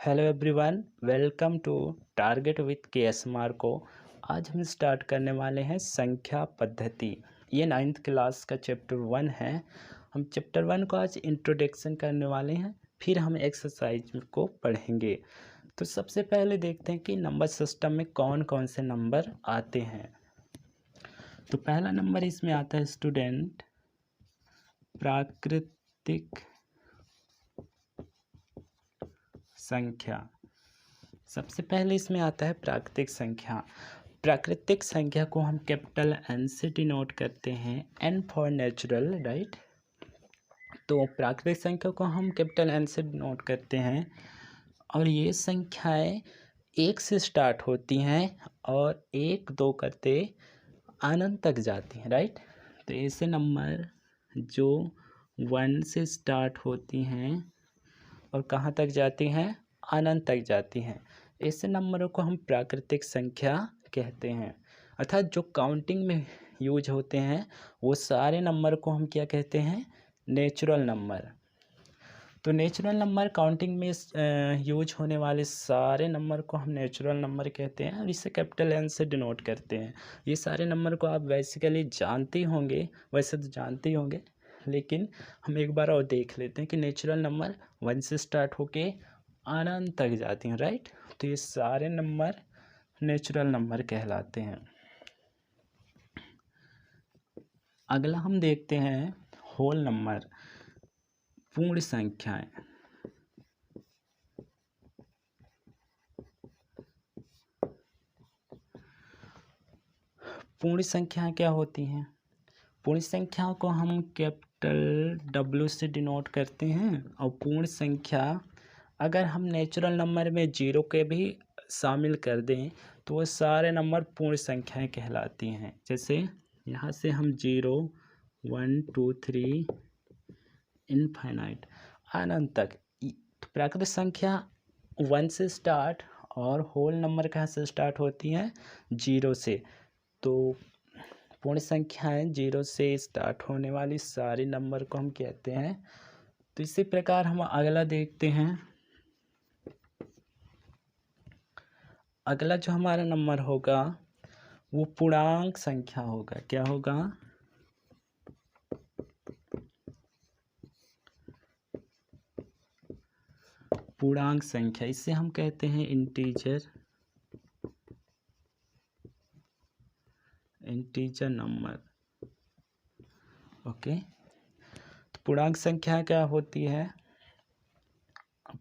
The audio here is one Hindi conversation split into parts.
Hello everyone, welcome to target with K S Marco. आज हम स्टार्ट करने वाले हैं संख्या पद्धति। ये 9th क्लास का चैप्टर 1 है। हम चैप्टर 1 को आज इंट्रोडक्शन करने वाले हैं, फिर हम एक्सरसाइज को पढ़ेंगे। तो सबसे पहले देखते हैं कि नंबर सिस्टम में कौन कौन से नंबर आते हैं। तो पहला नंबर इसमें आता है स्टूडेंट प्राकृतिक संख्या। सबसे पहले इसमें आता है प्राकृतिक संख्या। प्राकृतिक संख्या को हम कैपिटल एन से डिनोट करते हैं, एन फॉर नेचुरल, राइट। तो प्राकृतिक संख्या को हम कैपिटल एन से डिनोट करते हैं और ये संख्याएं एक से स्टार्ट होती हैं और एक दो करते अनंत तक जाती हैं, राइट। तो ऐसे नंबर जो 1 से स्टार्ट होती हैं और कहाँ तक जाती हैं, अनंत तक जाती हैं, ऐसे नंबरों को हम प्राकृतिक संख्या कहते हैं। अर्थात जो काउंटिंग में यूज होते हैं वो सारे नंबर को हम क्या कहते हैं, नेचुरल नंबर। तो नेचुरल नंबर काउंटिंग में यूज होने वाले सारे नंबर को हम नेचुरल नंबर कहते हैं और इसे कैपिटल एन से डिनोट करते हैं। ये सारे नंबर को आप बेसिकली जानते होंगे, वैसे तो जानते ही होंगे, लेकिन हम एक बार और देख लेते हैं कि नेचुरल नंबर 1 से स्टार्ट होके अनंत तक जाती हैं, राइट। तो ये सारे नंबर नेचुरल नंबर कहलाते हैं। अगला हम देखते हैं होल नंबर, पूर्ण संख्याएं। पूर्ण संख्याएं क्या होती हैं? पूर्ण संख्याओं को हम कैपिटल डब्ल्यू से डिनोट करते हैं और पूर्ण संख्या अगर हम नेचुरल नंबर में जीरो के भी शामिल कर दें तो वो सारे नंबर पूर्ण संख्याएं कहलाती हैं। जैसे यहाँ से हम 0 1 2 3 इनफाइनाइट अनंत तक। तो प्राकृतिक संख्या 1 से स्टार्ट और होल नंबर कहाँ से स्टार्ट होती हैं, 0 से। तो पूर्ण संख्याएं 0 से स्टार्ट होने वाली सारी नंबर को हम कहते हैं। तो इसी प्रकार हम अगला देखते हैं। अगला जो हमारा नंबर होगा वो पूर्णांक संख्या होगा। क्या होगा? पूर्णांक संख्या, इसे हम कहते हैं इंटीजर नंबर। ओके। तो पूर्णांक संख्या क्या होती है?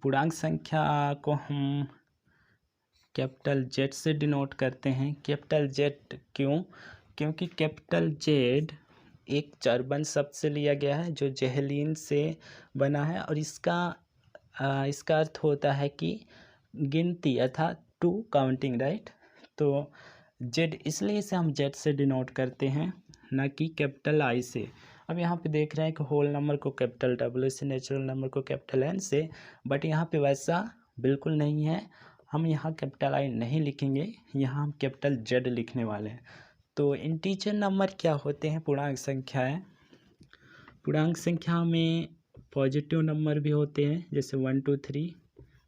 पूर्णांक संख्या को हम कैपिटल जेड से डिनोट करते हैं। कैपिटल जेड क्यों? क्योंकि कैपिटल जेड एक जर्मन शब्द से लिया गया है जो जेहलीन से बना है और इसका अर्थ होता है कि गिनती अर्थात टू काउंटिंग, राइट। तो जेड, इसलिए इसे हम जेड से डिनोट करते हैं, ना कि कैपिटल आई से। अब यहाँ पे देख रहे हैं कि होल नंबर को कैपिटल डब्ल्यू से, नेचुरल नंबर को कैपिटल एन से, बट यहाँ पे वैसा बिल्कुल नहीं है। हम यहाँ कैपिटल आई नहीं लिखेंगे, यहाँ हम कैपिटल जेड लिखने वाले हैं। तो इंटीजर नंबर क्या होते हैं? पूर्णांक संख्याएं। पूर्णांक संख्या में पॉजिटिव नंबर भी होते हैं, जैसे 1 2 3,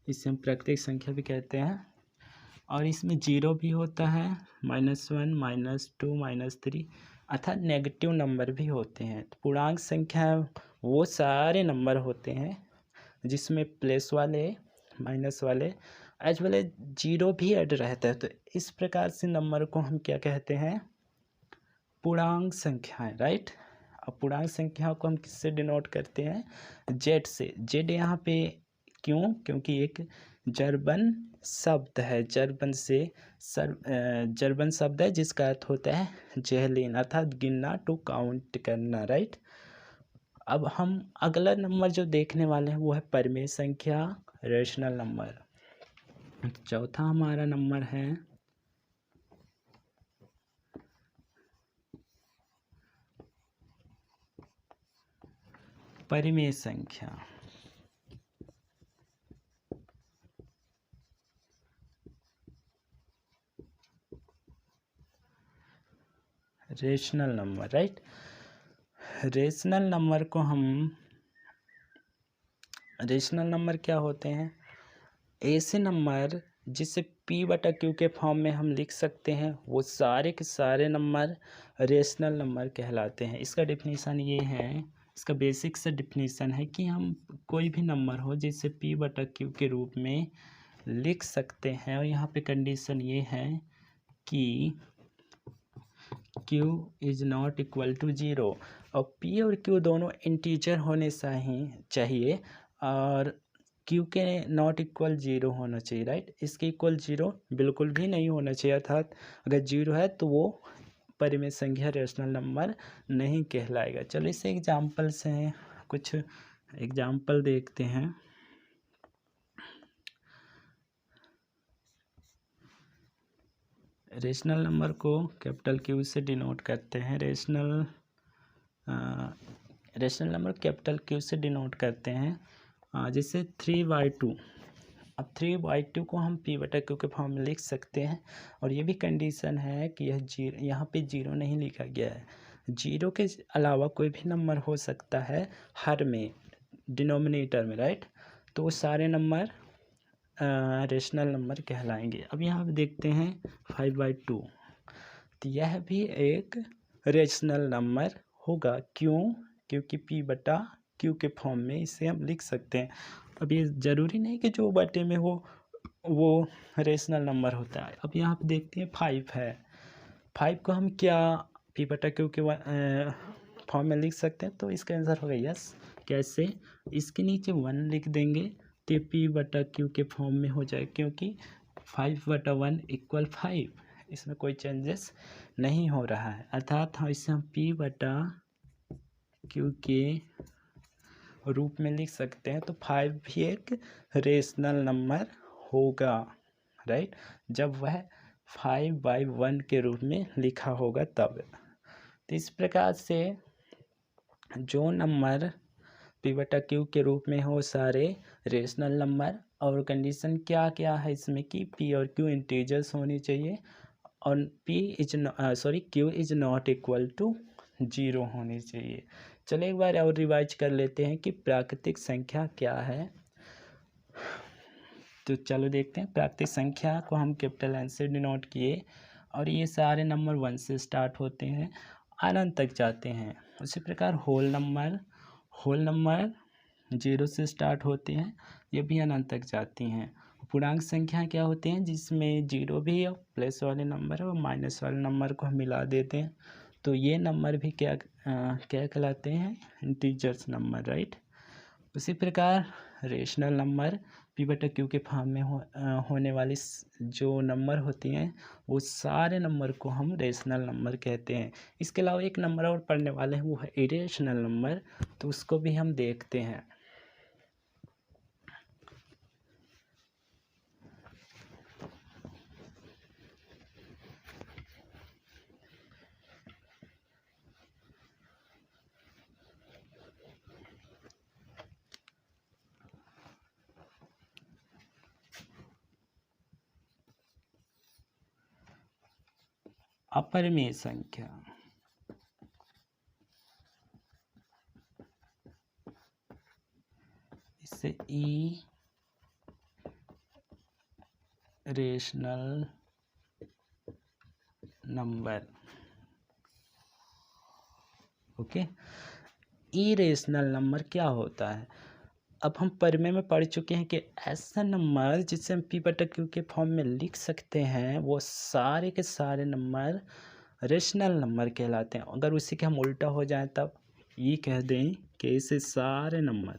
इसे हम प्राकृतिक संख्या भी कहते हैं। और इसमें 0 भी होता है, -1 -2 -3, अर्थात नेगेटिव नंबर भी होते हैं। तो पूर्णांक संख्या वो सारे नंबर होते हैं जिसमें प्लस वाले, माइनस वाले, एज वेल एज 0 भी ऐड रहता है। तो इस प्रकार से नंबर को हम क्या कहते हैं? पूर्णांक संख्याएं, राइट। अब पूर्णांक संख्याओं को हम किससे डिनोट करते हैं? जेड से। जेड यहाँ पे क्यों? क्योंकि एक जर्मन शब्द है, जर्मन शब्द है जिसका अर्थ होता है जेहलीन, अर्थात गिनना, टू काउंट करना, राइट। अब हम अगला नंबर जो देखने वाले हैं वो है परिमेय संख्या, रेशनल नंबर। चौथा हमारा नंबर है परिमेय संख्या। Rational number, right. Rational number को हम, रेशनल नंबर क्या होते हैं? ऐसे नंबर जिसे पी बटा क्यू के फॉर्म में हम लिख सकते हैं वो सारे के सारे नंबर रेशनल नंबर कहलाते हैं। इसका डेफिनेशन ये है, इसका बेसिक से डेफिनेशन है कि हम कोई भी नंबर हो जिसे पी बटा क्यू के रूप में लिख सकते हैं, और यहाँ पे कंडीशन ये है कि q is not equal to 0, और p और q दोनों इंटीजर होने चाहिए, और q के नॉट इक्वल 0 होना चाहिए, राइट। इसके इक्वल 0 बिल्कुल भी नहीं होना चाहिए, अर्थात अगर 0 है तो वो परिमेय संख्या रेशनल नंबर नहीं कहलाएगा। चलो इसे एग्जाम्पल से कुछ एग्जाम्पल देखते हैं। रेशनल नंबर को कैपिटल क्यू से डिनोट करते हैं। रेशनल नंबर कैपिटल क्यू से डिनोट करते हैं, जैसे 3/2। अब 3/2 को हम पी बटा क्यू के फॉर्म में लिख सकते हैं, और ये भी कंडीशन है कि यह जीरो, यहाँ पे 0 नहीं लिखा गया है। 0 के अलावा कोई भी नंबर हो सकता है हर में, डिनोमिनेटर में, राइट। तो वो सारे नंबर रेशनल नंबर कहलाएंगे। अब यहाँ पे देखते हैं 5/2, तो यह भी एक रेशनल नंबर होगा। क्यों? क्योंकि पी बटा क्यू के फॉर्म में इसे हम लिख सकते हैं। अब ये ज़रूरी नहीं कि जो बटे में हो वो रेशनल नंबर होता है। अब यहाँ पे देखते हैं 5 है। 5 को हम क्या पी बटा क्यू के फॉर्म में लिख सकते हैं? तो इसका आंसर होगा यस। कैसे? इसके नीचे 1 लिख देंगे तो पी बटा क्यू के फॉर्म में हो जाए, क्योंकि 5/1 = 5, इसमें कोई चेंजेस नहीं हो रहा है। अर्थात हम इसे पी बटा क्यू के रूप में लिख सकते हैं। तो 5 भी एक रेशनल नंबर होगा, राइट, जब वह 5/1 के रूप में लिखा होगा तब। तो इस प्रकार से जो नंबर पी बटा क्यू के रूप में हो सारे रेशनल नंबर, और कंडीशन क्या क्या है इसमें कि पी और क्यू इंटीजर्स होनी चाहिए, और Q is not equal to 0 होनी चाहिए। चलिए एक बार और रिवाइज कर लेते हैं कि प्राकृतिक संख्या क्या है। तो चलो देखते हैं। प्राकृतिक संख्या को हम कैपिटल एन से डिनोट किए, और ये सारे नंबर 1 से स्टार्ट होते हैं, अनंत तक जाते हैं। उसी प्रकार होल नंबर 0 से स्टार्ट होते हैं, ये भी अनंत तक जाती हैं। पूर्णांक संख्या क्या होते हैं? जिसमें 0 भी है, प्लस वाले नंबर और माइनस वाले नंबर को हम मिला देते हैं, तो ये नंबर भी क्या कहलाते हैं? Integers number, right. उसी प्रकार रेशनल नंबर पी बटा क्यू के फॉर्म में होने वाली जो नंबर होती हैं वो सारे नंबर को हम रेशनल नंबर कहते हैं। इसके अलावा एक नंबर और पढ़ने वाले हैं, वो है इरेशनल नंबर, तो उसको भी हम देखते हैं। अपरिमेय संख्या, इससे irrational number, okay. Irrational number क्या होता है? अब हम परिमेय में पढ़ चुके हैं कि ऐसा नंबर जिसे हम पी बटा क्यू के फॉर्म में लिख सकते हैं वो सारे के सारे नंबर रेशनल नंबर कहलाते हैं। अगर उसी के हम उल्टा हो जाए तब ये कह दें कि ऐसे सारे नंबर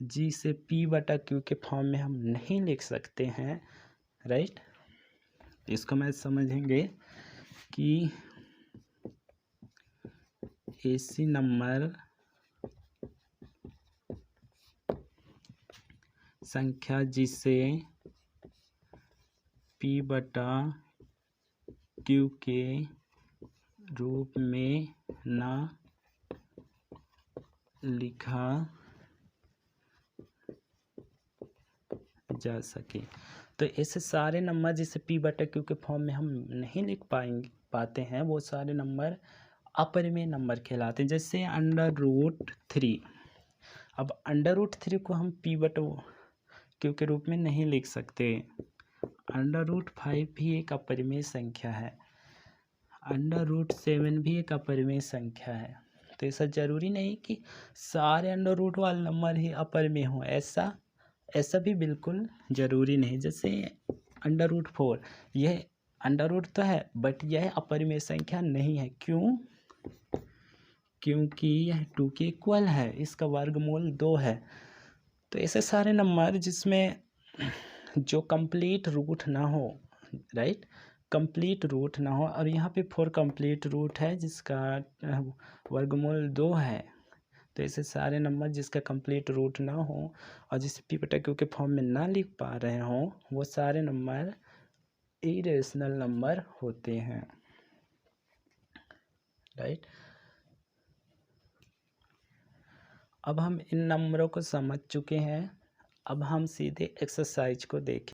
जिसे पी बटा क्यू के फॉर्म में हम नहीं लिख सकते हैं, राइट। इसको मैं समझेंगे कि ऐसी नंबर संख्या जिसे पी बटा क्यू के रूप में ना लिखा जा सके। तो ऐसे सारे नंबर जिसे पी बटा क्यू के फॉर्म में हम नहीं लिख पाते हैं वो सारे नंबर अपरिमेय नंबर कहलाते हैं। जैसे √3। अब √3 को हम पी बटा क्यू के रूप में नहीं लिख सकते। √5 भी एक अपरिमेय संख्या है, √7 भी एक अपरिमेय संख्या है। तो ऐसा ज़रूरी नहीं कि सारे अंडर रूट वाले नंबर ही अपरिमेय हों, ऐसा भी बिल्कुल ज़रूरी नहीं। जैसे √4, यह अंडर रूट तो है बट यह अपरिमेय संख्या नहीं है। क्यों? क्योंकि यह 2 के इक्वल है, इसका वर्गमूल 2 है। तो ऐसे सारे नंबर जिसमें जो कंप्लीट रूट ना हो, राइट, कंप्लीट रूट ना हो, और यहाँ पे 4 कंप्लीट रूट है जिसका वर्गमूल 2 है। तो ऐसे सारे नंबर जिसका कंप्लीट रूट ना हो और जिसे p/q के फॉर्म में ना लिख पा रहे हों, वो सारे नंबर इरेशनल नंबर होते हैं, राइट। अब हम इन नंबरों को समझ चुके हैं। अब हम सीधे एक्सरसाइज को देखें।